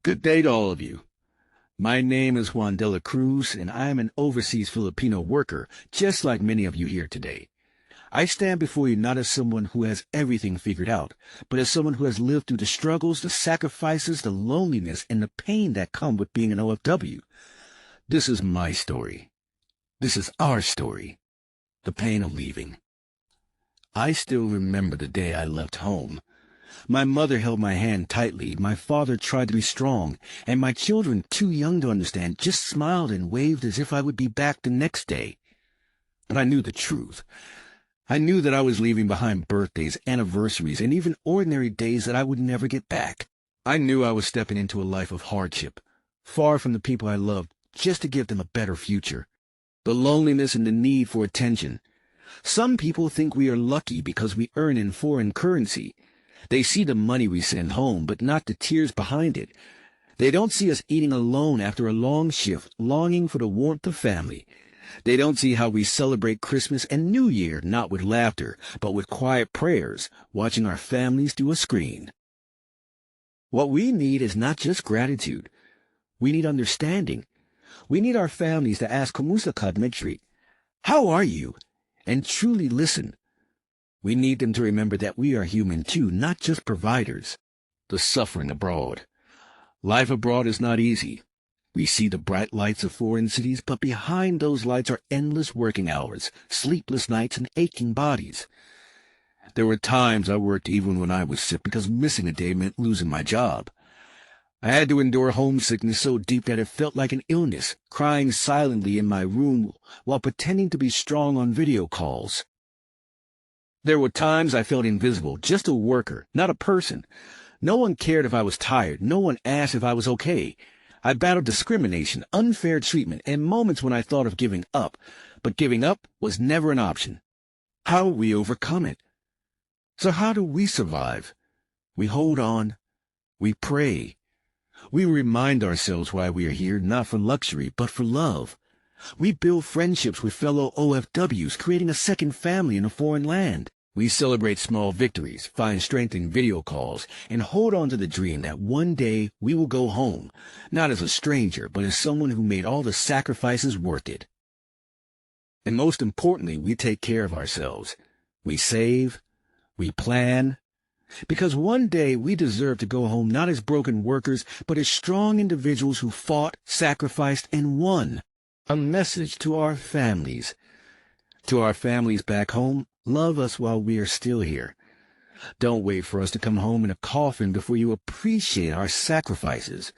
Good day to all of you. My name is Juan de la Cruz, and I am an overseas Filipino worker, just like many of you here today. I stand before you not as someone who has everything figured out, but as someone who has lived through the struggles, the sacrifices, the loneliness, and the pain that come with being an OFW. This is my story. This is our story. The pain of leaving. I still remember the day I left home. My mother held my hand tightly, my father tried to be strong, and my children, too young to understand, just smiled and waved as if I would be back the next day. But I knew the truth. I knew that I was leaving behind birthdays, anniversaries, and even ordinary days that I would never get back. I knew I was stepping into a life of hardship, far from the people I loved, just to give them a better future. The loneliness and the need for attention. Some people think we are lucky because we earn in foreign currency. They see the money we send home, but not the tears behind it. They don't see us eating alone after a long shift, longing for the warmth of family. They don't see how we celebrate Christmas and New Year, not with laughter, but with quiet prayers, watching our families through a screen. What we need is not just gratitude. We need understanding. We need our families to ask, "Kumusta ka, Dmitri? How are you?" and truly listen. We need them to remember that we are human too, not just providers. The suffering abroad. Life abroad is not easy. We see the bright lights of foreign cities, but behind those lights are endless working hours, sleepless nights, and aching bodies. There were times I worked even when I was sick because missing a day meant losing my job. I had to endure homesickness so deep that it felt like an illness, crying silently in my room while pretending to be strong on video calls. There were times I felt invisible, just a worker, not a person. No one cared if I was tired. No one asked if I was okay. I battled discrimination, unfair treatment, and moments when I thought of giving up. But giving up was never an option. How will we overcome it? So how do we survive? We hold on. We pray. We remind ourselves why we are here, not for luxury, but for love. We build friendships with fellow OFWs, creating a second family in a foreign land. We celebrate small victories, find strength in video calls, and hold on to the dream that one day we will go home, not as a stranger, but as someone who made all the sacrifices worth it. And most importantly, we take care of ourselves. We save, we plan, because one day we deserve to go home not as broken workers, but as strong individuals who fought, sacrificed, and won. A message to our families. To our families back home, love us while we are still here. Don't wait for us to come home in a coffin before you appreciate our sacrifices.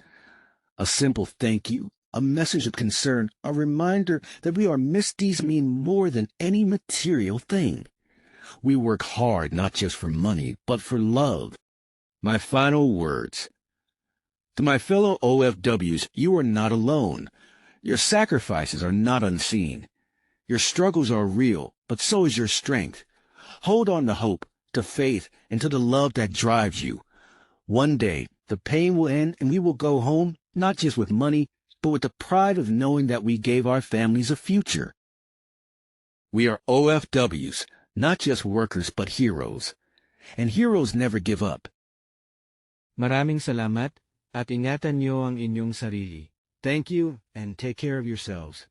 A simple thank you, a message of concern, a reminder that we are misties mean more than any material thing. We work hard not just for money, but for love. My final words. To my fellow OFWs, you are not alone. Your sacrifices are not unseen. Your struggles are real, but so is your strength. Hold on to hope, to faith, and to the love that drives you. One day, the pain will end and we will go home, not just with money, but with the pride of knowing that we gave our families a future. We are OFWs, not just workers, but heroes. And heroes never give up. Maraming salamat at ingatan niyo ang inyong sarili. Thank you and take care of yourselves.